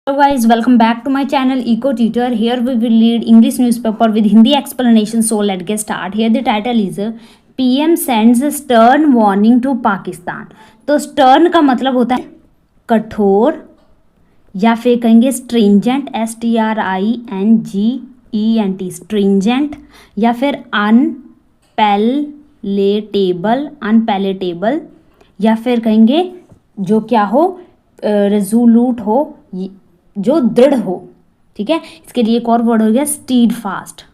Hello guys, welcome back to my channel Eco Tutor. Here we will read English newspaper with Hindi explanation. So let's get start. Here the title is PM sends stern warning to Pakistan. तो stern का मतलब होता है कठोर या फिर कहेंगे stringent STRINGENT stringent या फिर unpalatable या फिर कहेंगे जो क्या हो रेजोल्यूट हो जो दृढ़ हो। ठीक है, इसके लिए एक और वर्ड हो गया स्टीड फास्ट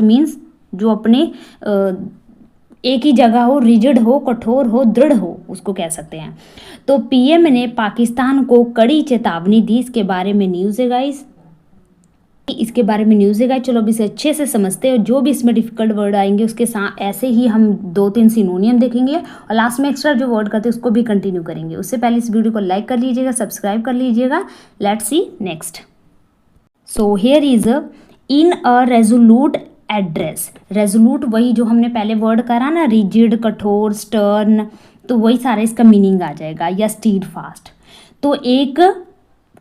मीन्स जो अपने एक ही जगह हो, रिजिड हो, कठोर हो, दृढ़ हो, उसको कह सकते हैं। तो पीएम ने पाकिस्तान को कड़ी चेतावनी दी। इसके बारे में न्यूज़ है गाइस, चलो अब इसे अच्छे से समझते हैं। जो भी इसमें डिफिकल्ट वर्ड आएंगे उसके साथ ऐसे ही हम 2-3 सिनोनियम देखेंगे और लास्ट में एक्स्ट्रा जो वर्ड करते हैं उसको भी कंटिन्यू करेंगे। उससे पहले इस वीडियो को लाइक कर लीजिएगा, सब्सक्राइब कर लीजिएगा। Let's see next. So here is in a resolute address. Resolute वही जो हमने पहले वर्ड करा ना, रिजिड, कठोर, स्टर्न, तो वही सारा इसका मीनिंग आ जाएगा, या स्टीड फास्ट। तो एक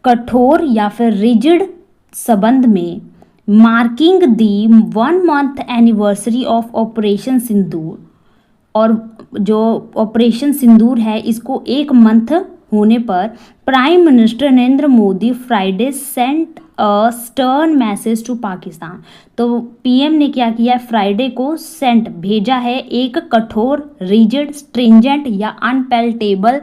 कठोर या फिर रिजिड संबंध में marking the 1 month anniversary of operation Sindoor, और जो ऑपरेशन सिंदूर है इसको 1 month होने पर prime minister Narendra Modi Friday sent a stern message to Pakistan. तो पीएम ने क्या किया, फ्राइडे को सेंट भेजा है एक कठोर, रिजिड, स्ट्रिंजेंट या अनपेल्टेबल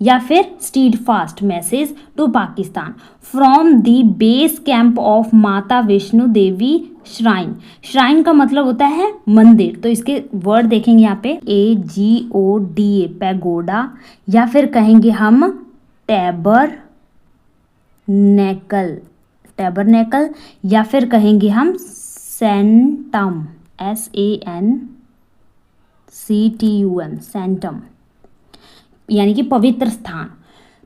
या फिर steadfast message to Pakistan from the base camp of Mata Vaishno Devi shrine का मतलब होता है मंदिर। तो इसके वर्ड देखेंगे यहाँ पे AGODA पैगोडा, या फिर कहेंगे हम टैबरनेकल या फिर कहेंगे हम सेंटम SANCTUM सेंटम, यानी कि पवित्र स्थान।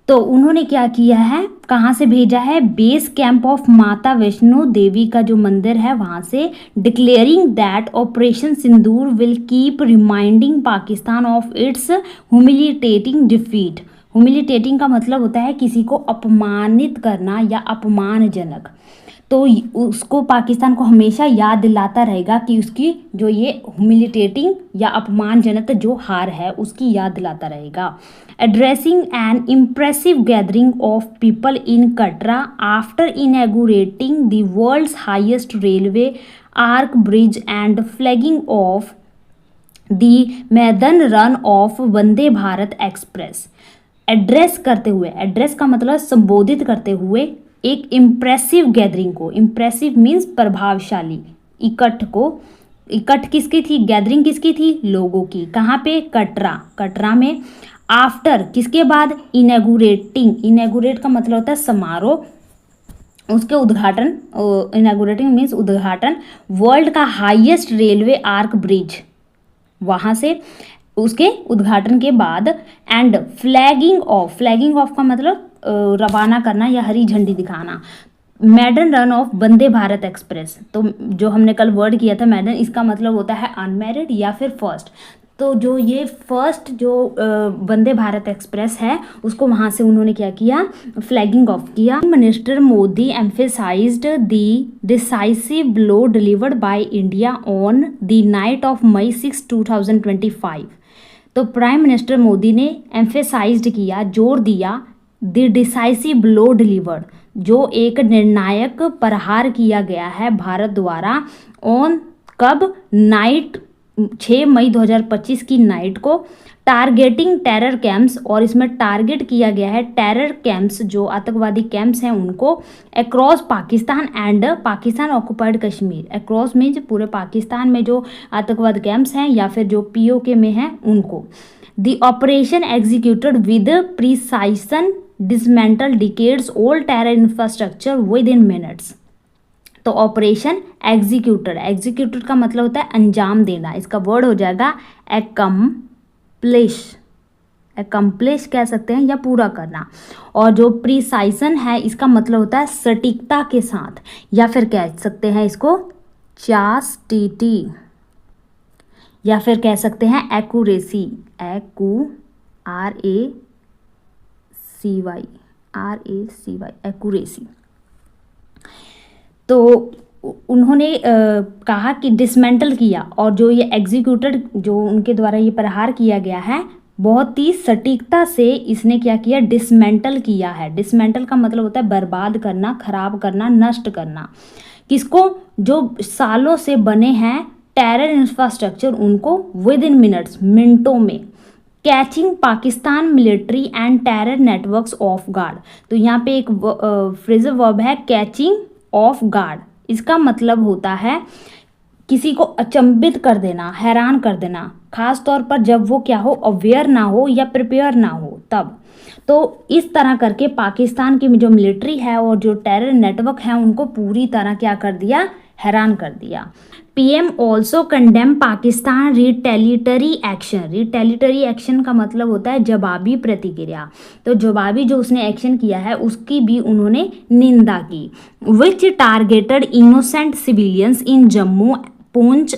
तो उन्होंने क्या किया है, कहाँ से भेजा है, base camp of Mata Vaishno देवी का जो मंदिर है वहाँ से, declaring that operation Sindoor will keep reminding Pakistan of its humiliating defeat. Humiliating का मतलब होता है किसी को अपमानित करना या अपमानजनक। तो उसको पाकिस्तान को हमेशा याद दिलाता रहेगा कि उसकी जो ये ह्यूमिलिटेटिंग या अपमानजनक जो हार है उसकी याद दिलाता रहेगा। Addressing an impressive gathering of people in Katra after inaugurating the world's highest railway arch bridge and flagging off the maiden run of Vande Bharat express. Address करते हुए, एड्रेस का मतलब संबोधित करते हुए एक इम्प्रेसिव गैदरिंग को, इम्प्रेसिव मीन्स प्रभावशाली, इकट्ठ किसकी थी, गैदरिंग किसकी थी, लोगों की। कहाँ पे, कटरा में। आफ्टर किसके बाद, इनॉग्रेट का मतलब होता है समारोह, उसके उद्घाटन, इनॉग्रेटिंग मीन्स उद्घाटन, वर्ल्ड का हाईएस्ट रेलवे आर्क ब्रिज, वहाँ से उसके उद्घाटन के बाद, एंड फ्लैगिंग ऑफ का मतलब रवाना करना या हरी झंडी दिखाना, मैडन run of Vande Bharat express. तो जो हमने कल वर्ड किया था मैडन, इसका मतलब होता है अनमैरिड या फिर फर्स्ट। तो जो ये फर्स्ट जो वंदे भारत एक्सप्रेस है उसको वहाँ से उन्होंने क्या किया, फ्लैगिंग ऑफ किया। Minister Modi emphasised the decisive blow delivered by India on the night of May 6, 2025। तो प्राइम मिनिस्टर मोदी ने एम्फेसाइज्ड किया, जोर दिया, द डिसाइसिव ब्लो डिलीवर्ड, जो एक निर्णायक प्रहार किया गया है भारत द्वारा, ऑन कब, नाइट 6 मई 2025 की नाइट को, टारगेटिंग टेरर कैंप्स, और इसमें टारगेट किया गया है टेरर कैंप्स, जो आतंकवादी कैंप्स हैं उनको, across Pakistan and Pakistan occupied Kashmir. Across means पूरे पाकिस्तान में जो आतंकवाद कैंप्स हैं या फिर जो POK में हैं उनको। The operation executed with precision dismantle decades old terror infrastructure within minutes. तो ऑपरेशन एग्जीक्यूटेड का मतलब होता है अंजाम देना, इसका वर्ड हो जाएगा एकम्प्लिश कह सकते हैं या पूरा करना। और जो प्रिसाइसन है इसका मतलब होता है सटीकता के साथ, या फिर कह सकते हैं इसको चास्टिटी, या फिर कह सकते हैं एक्यूरेसी, ACURACY RACY, एक्यूरेसी। तो उन्होंने कहा कि डिसमेंटल किया, और जो ये एग्जीक्यूटेड, जो उनके द्वारा ये प्रहार किया गया है, बहुत ही सटीकता से इसने क्या किया, डिसमेंटल किया है। डिसमेंटल का मतलब होता है बर्बाद करना, खराब करना, नष्ट करना। किसको? जो सालों से बने हैं टेरर इंफ्रास्ट्रक्चर, उनको विद इन मिनट्स, मिनटों में। Catching Pakistan military and terror networks of guard. तो यहाँ पे एक फ्रेजल वर्ब है कैचिंग ऑफ गार्ड। इसका मतलब होता है किसी को अचंभित कर देना, हैरान कर देना, खास तौर पर जब वो क्या हो, अवेयर ना हो या प्रिपेयर ना हो तब। तो इस तरह करके पाकिस्तान की जो मिलिट्री है और जो टेरर नेटवर्क है उनको पूरी तरह क्या कर दिया, हैरान कर दिया। PM also condemn Pakistan retaliatory action. Retaliatory action का मतलब होता है जवाबी प्रतिक्रिया। तो जवाबी जो उसने एक्शन किया है उसकी भी उन्होंने निंदा की। Which targeted innocent civilians in Jammu, Poonch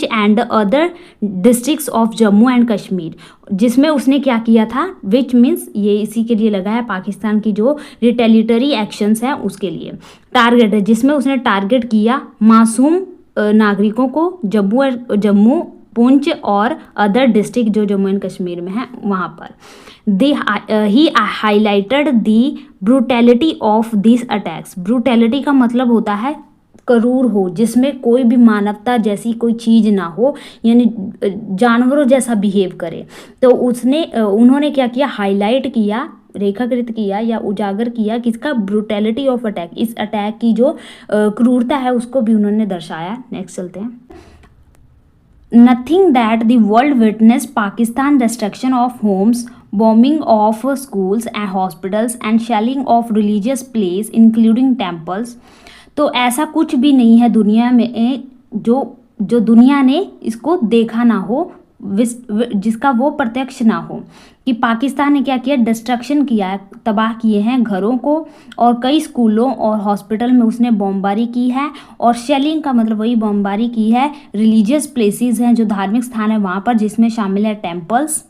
and other districts of Jammu and Kashmir. जिसमें उसने क्या किया था, विच मीन्स ये इसी के लिए लगा है, पाकिस्तान की जो रिटेलिटरी एक्शंस हैं उसके लिए। टारगेट है जिसमें उसने टारगेट किया मासूम नागरिकों को, जम्मू, पुंछ और अदर डिस्ट्रिक्ट जो जम्मू एंड कश्मीर में है वहाँ पर। He highlighted the brutality of this attacks. Brutality का मतलब होता है क्रूर हो, जिसमें कोई भी मानवता जैसी कोई चीज़ ना हो, यानी जानवरों जैसा बिहेव करे। तो उन्होंने क्या किया, हाईलाइट किया, रेखाकृत किया या उजागर किया किसका, ब्रूटैलिटी ऑफ अटैक। इस अटैक की जो क्रूरता है उसको भी उन्होंने दर्शाया। नेक्स्ट चलते हैं। Nothing that the world witness Pakistan destruction of homes, bombing of schools and hospitals and shelling of religious place including temples। तो ऐसा कुछ भी नहीं है दुनिया में जो दुनिया ने इसको देखा ना हो, जिसका वो प्रत्यक्ष ना हो, कि पाकिस्तान ने क्या किया, डिस्ट्रक्शन किया है, तबाह किए हैं घरों को, और कई स्कूलों और हॉस्पिटल में उसने बमबारी की है। और शेलिंग का मतलब वही बमबारी की है, रिलीजियस प्लेसेस हैं जो धार्मिक स्थान है वहाँ पर, जिसमें शामिल है टेम्पल्स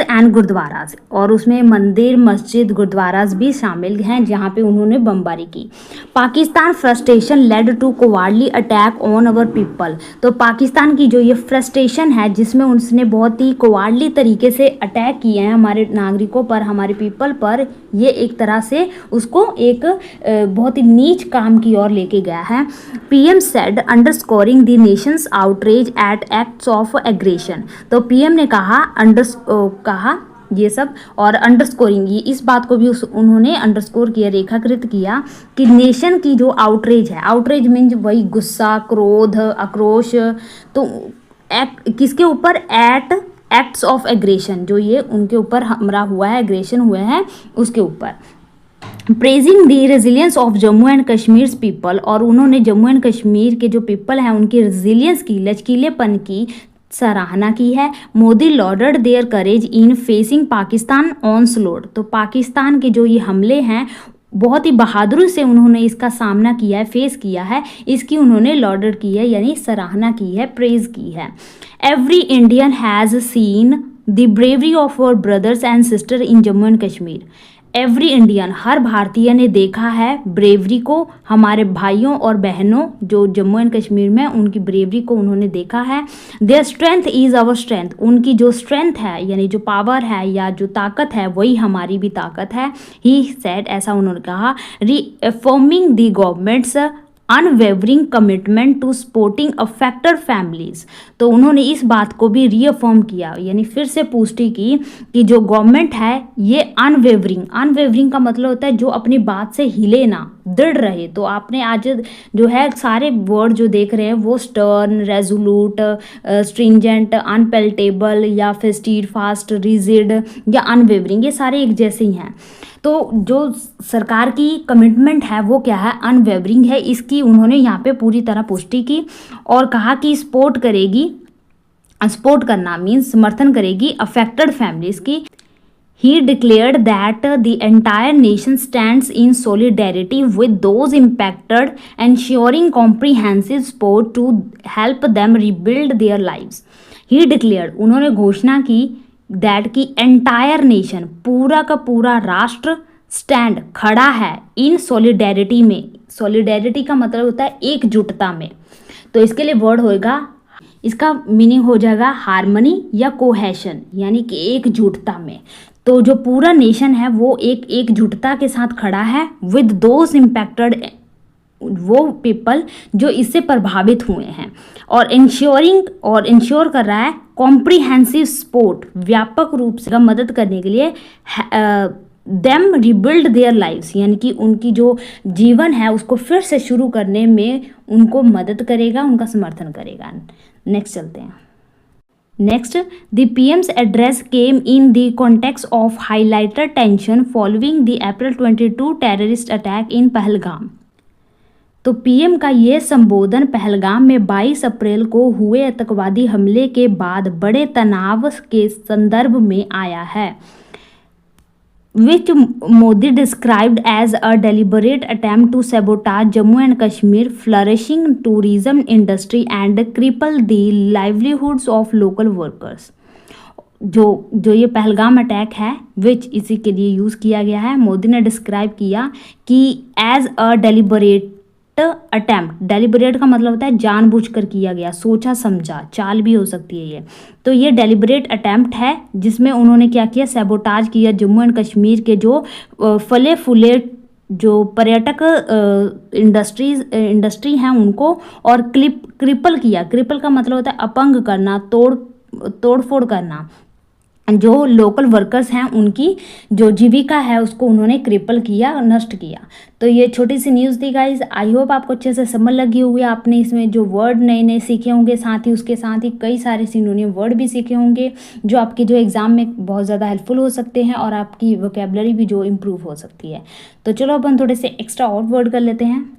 एंड गुरुद्वाराज, और उसमें मंदिर, मस्जिद, गुरुद्वाराज भी शामिल हैं जहाँ पे उन्होंने बमबारी की। Pakistan frustration led to cowardly attack on our people. तो पाकिस्तान की जो ये फ्रस्ट्रेशन है जिसमें उसने बहुत ही कोवार्डली तरीके से अटैक किए हैं हमारे नागरिकों पर, हमारे पीपल पर, ये एक तरह से उसको एक बहुत ही नीच काम की ओर लेके गया है। PM said underscoring the nation's outrage at acts of aggression. तो पीएम ने कहा ये सब, और अंडरस्कोरिंग, ये इस बात को भी उन्होंने अंडरस्कोर किया, रेखाकृत किया कि नेशन की जो आउटरेज है, आउटरेज मीन्स वही गुस्सा, क्रोध, आक्रोश, तो किसके ऊपर, एट एक्ट्स ऑफ एग्रेशन, जो ये उनके ऊपर हमला हुआ है, एग्रेशन हुए हैं उसके ऊपर। Praising the resilience of Jammu and Kashmir people, और उन्होंने जम्मू एंड कश्मीर के जो पीपल हैं उनकी रेजिलियंस की, लचकीलेपन की सराहना की है। Modi lauded their courage in facing Pakistan onslaught. तो पाकिस्तान के जो ये हमले हैं बहुत ही बहादुरी से उन्होंने इसका सामना किया है, फेस किया है, इसकी उन्होंने लॉर्डर की है, यानी सराहना की है, प्रेज की है। Every Indian has seen the bravery of our brothers and sister in Jammu and Kashmir. Every Indian, हर भारतीय ने देखा है ब्रेवरी को, हमारे भाइयों और बहनों जो जम्मू एंड कश्मीर में, उनकी ब्रेवरी को उन्होंने देखा है। Their strength is our strength. उनकी जो स्ट्रेंथ है यानी जो पावर है या जो ताकत है वही हमारी भी ताकत है। ही सेड, ऐसा उन्होंने कहा। Reaffirming the government's unwavering commitment to supporting affected families. तो उन्होंने इस बात को भी रीअफर्म किया, यानी फिर से पुष्टि की कि जो गवर्नमेंट है ये अनवेवरिंग का मतलब होता है जो अपनी बात से हिले ना, दृढ़ रहे। तो आपने आज जो है सारे वर्ड जो देख रहे हैं वो स्टर्न, रेजोल्यूट, स्ट्रिंजेंट, अनपेल्टेबल या फिर स्टीड फास्ट, रिजिड या अनवेवरिंग, ये सारे एक जैसे ही हैं। तो जो सरकार की कमिटमेंट है वो क्या है, अनवेवरिंग है। इसकी उन्होंने यहाँ पे पूरी तरह पुष्टि की और कहा कि सपोर्ट करना मीन्स समर्थन करेगी अफेक्टेड फैमिलीज की। He declared that the entire nation stands in solidarity with those impacted, ensuring comprehensive support to help them rebuild their lives. He declared, उन्होंने घोषणा की दैट की एंटायर नेशन, पूरा का पूरा राष्ट्र स्टैंड खड़ा है इन सॉलिडेरिटी में। सॉलिडेरिटी का मतलब होता है एकजुटता में। तो इसके लिए वर्ड होएगा, इसका मीनिंग हो जाएगा हार्मनी या कोहेशन, यानी कि एकजुटता में। तो जो पूरा नेशन है वो एकजुटता के साथ खड़ा है विद दोज इम्पैक्टेड, वो पीपल जो इससे प्रभावित हुए हैं, और इंश्योर कर रहा है कॉम्प्रिहेंसिव सपोर्ट, व्यापक रूप से मदद करने के लिए देम रिबिल्ड देयर लाइव्स, यानी कि उनकी जो जीवन है उसको फिर से शुरू करने में उनको मदद करेगा, उनका समर्थन करेगा। नेक्स्ट चलते हैं। Next, the PM's address came in the context of highlighted tension following the April 22 terrorist attack in Pahalgam. तो पीएम का ये संबोधन पहलगाम में 22 अप्रैल को हुए आतंकवादी हमले के बाद बड़े तनाव के संदर्भ में आया है, which Modi described as a deliberate attempt to sabotage Jammu and Kashmir flourishing tourism industry and cripple the livelihoods of local workers। जो ये पहलगाम अटैक है विच इसी के लिए यूज़ किया गया है, मोदी ने डिस्क्राइब किया कि as a deliberate attempt. Deliberate का मतलब होता है जानबूझकर किया गया, सोचा समझा, चाल भी हो सकती है ये। तो ये डेलिबरेट अटैम्प्ट है जिसमें उन्होंने क्या किया, सैबोटाज किया जम्मू एंड कश्मीर के जो फले फूले जो पर्यटक इंडस्ट्री हैं उनको, और क्रिपल किया। क्रिपल का मतलब होता है अपंग करना, तोड़ फोड़ करना। जो लोकल वर्कर्स हैं उनकी जो जीविका है उसको उन्होंने क्रिपल किया, नष्ट किया। तो ये छोटी सी न्यूज़ थी गाइज। आई होप आपको अच्छे से समझ लगी हुई, आपने इसमें जो वर्ड नए नए सीखे होंगे, साथ ही उसके साथ ही कई सारे सिनोनिम वर्ड भी सीखे होंगे जो आपके जो एग्ज़ाम में बहुत ज़्यादा हेल्पफुल हो सकते हैं और आपकी वोकेबलरी भी जो इम्प्रूव हो सकती है। तो चलो अपन थोड़े से एक्स्ट्रा और वर्ड कर लेते हैं।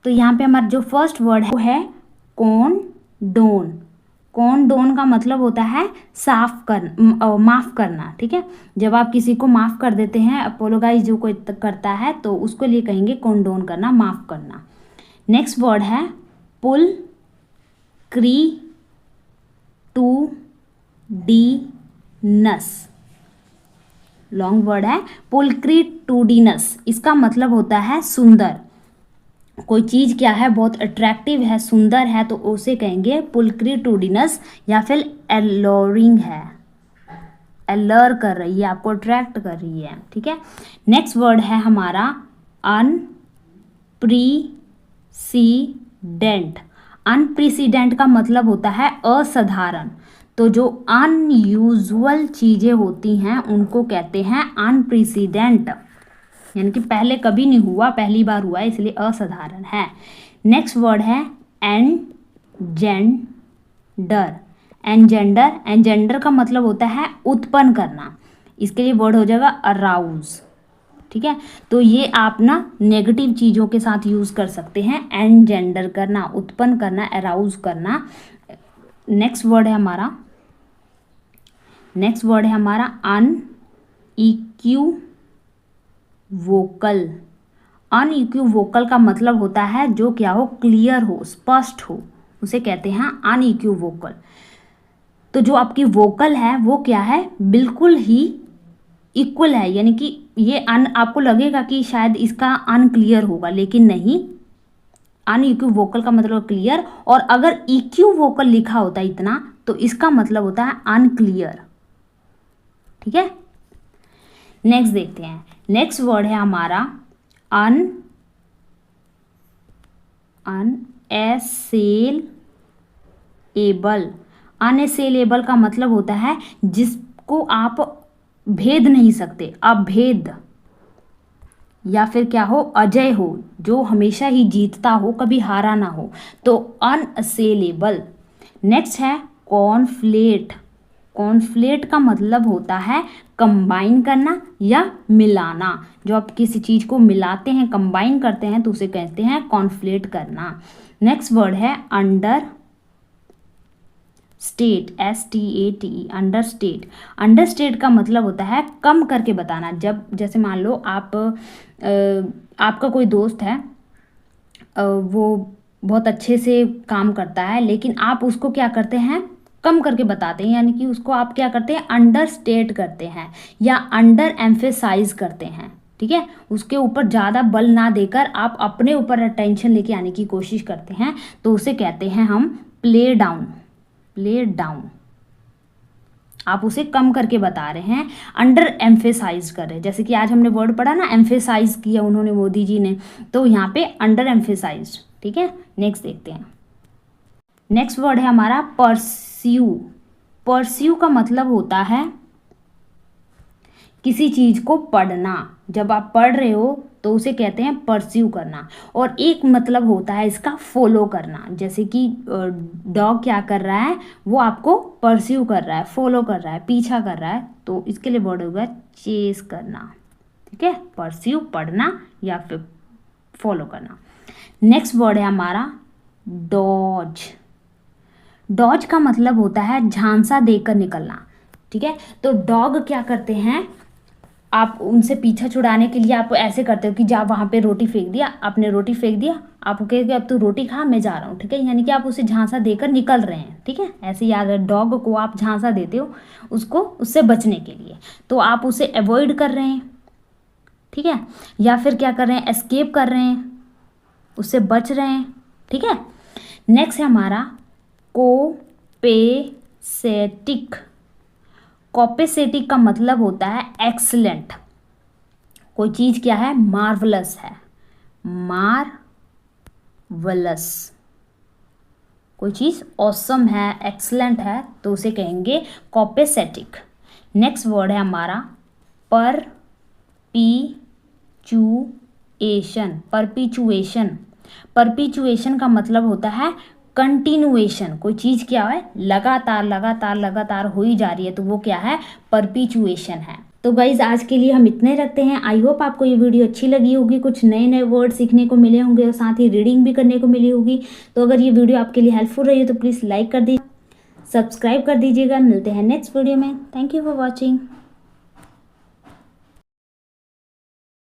तो यहाँ पे हमारा जो फर्स्ट वर्ड है वो है कॉन्डोन। कॉन्डोन का मतलब होता है माफ़ करना। ठीक है, जब आप किसी को माफ़ कर देते हैं, अपोलोगाइज जो कोई करता है तो उसको लिए कहेंगे कॉन्डोन करना, माफ़ करना। नेक्स्ट वर्ड है पुल क्री टू डी नस। लॉन्ग वर्ड है पुलक्रीटूडिनस। इसका मतलब होता है सुंदर। कोई चीज़ क्या है, बहुत अट्रैक्टिव है, सुंदर है, तो उसे कहेंगे पुलक्रीटूडिनस, या फिर एलोरिंग है, एलर कर रही है, आपको अट्रैक्ट कर रही है। ठीक है, नेक्स्ट वर्ड है हमारा अनप्रेसिडेंट। अनप्रेसिडेंट का मतलब होता है असाधारण। तो जो अनयूजुअल चीज़ें होती हैं उनको कहते हैं अनप्रेसिडेंट, यानी कि पहले कभी नहीं हुआ, पहली बार हुआ है, इसलिए असाधारण है। नेक्स्ट वर्ड है एनजेंडर। एनजेंडर का मतलब होता है उत्पन्न करना। इसके लिए वर्ड हो जाएगा अराउज। ठीक है, तो ये आप ना नेगेटिव चीज़ों के साथ यूज़ कर सकते हैं। एनजेंडर करना, उत्पन्न करना, अराउज करना। नेक्स्ट वर्ड है हमारा अनइक्यूवोकल। अनइक्यूवोकल का मतलब होता है जो क्या हो, क्लियर हो, स्पष्ट हो, उसे कहते हैं अनइक्यूवोकल। तो जो आपकी वोकल है वो क्या है, बिल्कुल ही इक्वल है, यानी कि ये आपको लगेगा कि शायद इसका अनक्लियर होगा, लेकिन नहीं। अनइक्यूवोकल का मतलब क्लियर, और अगर इक्यूवोकल लिखा होता है इतना तो इसका मतलब होता है अनक्लियर। ठीक है, नेक्स्ट देखते हैं। नेक्स्ट वर्ड है हमारा अनएसेलेबल। अनएसेलेबल का मतलब होता है जिसको आप भेद नहीं सकते, अभेद, या फिर क्या हो, अजय हो, जो हमेशा ही जीतता हो, कभी हारा ना हो, तो अनअसेलेबल। नेक्स्ट है कॉन्फ्लेट। कॉन्फ्लेट का मतलब होता है कंबाइन करना या मिलाना। जो आप किसी चीज़ को मिलाते हैं, कंबाइन करते हैं, तो उसे कहते हैं कॉन्फ्लेट करना। नेक्स्ट वर्ड है under state, STATE, under state. Under state का मतलब होता है कम करके बताना। जब जैसे मान लो आपका कोई दोस्त है, वो बहुत अच्छे से काम करता है, लेकिन आप उसको क्या करते हैं, कम करके बताते हैं, यानी कि उसको आप क्या करते हैं, अंडर स्टेट करते हैं या अंडर एम्फेसाइज करते हैं। ठीक है, उसके ऊपर ज़्यादा बल ना देकर आप अपने ऊपर अटेंशन लेके आने की कोशिश करते हैं, तो उसे कहते हैं हम प्ले डाउन। प्ले डाउन, आप उसे कम करके बता रहे हैं, अंडर एम्फेसाइज कर रहे हैं। जैसे कि आज हमने वर्ड पढ़ा ना, एम्फेसाइज किया उन्होंने, मोदी जी ने, तो यहाँ पे अंडर एम्फेसाइज। ठीक है, नेक्स्ट देखते हैं। नेक्स्ट वर्ड है हमारा परस्यू। परस्यू का मतलब होता है किसी चीज को पढ़ना। जब आप पढ़ रहे हो तो उसे कहते हैं परस्यू करना। और एक मतलब होता है इसका फॉलो करना, जैसे कि डॉग क्या कर रहा है, वो आपको परस्यू कर रहा है, फॉलो कर रहा है, पीछा कर रहा है, तो इसके लिए वर्ड होगा चेस करना। ठीक है, परस्यू पढ़ना या फिर फॉलो करना। नेक्स्ट वर्ड है हमारा डॉज। डॉज का मतलब होता है झांसा देकर निकलना। ठीक है, तो डॉग क्या करते हैं, आप उनसे पीछा छुड़ाने के लिए आप ऐसे करते हो कि जा वहाँ पे रोटी फेंक दिया, आपने रोटी फेंक दिया, आप कहेंगे अब तू रोटी खा, मैं जा रहा हूँ। ठीक है, यानी कि आप उसे झांसा देकर निकल रहे हैं। ठीक है, ऐसे याद है, डॉग को आप झांसा देते हो उसको, उससे बचने के लिए, तो आप उसे अवॉइड कर रहे हैं। ठीक है, या फिर क्या कर रहे हैं, एस्केप कर रहे हैं, उससे बच रहे हैं। ठीक है, नेक्स्ट है हमारा कोपेसेटिक। कॉपेसेटिक का मतलब होता है एक्सलेंट। कोई चीज़ क्या है, मार्वलस है, मार्वलस। कोई चीज़ ऑसम है, एक्सलेंट है, तो उसे कहेंगे कॉपेसेटिक। नेक्स्ट वर्ड है हमारा परपीचुएशन। परपीचुएशन, परपीचुएशन का मतलब होता है कंटिन्यूएशन। कोई चीज़ क्या है, लगातार लगातार लगातार हो ही जा रही है, तो वो क्या है, परपीचुएशन है। तो गाइज आज के लिए हम इतने रखते हैं। आई होप आपको ये वीडियो अच्छी लगी होगी, कुछ नए नए वर्ड सीखने को मिले होंगे और साथ ही रीडिंग भी करने को मिली होगी। तो अगर ये वीडियो आपके लिए हेल्पफुल रही है तो प्लीज़ लाइक कर दीजिए, सब्सक्राइब कर दीजिएगा। मिलते हैं नेक्स्ट वीडियो में। Thank you for watching.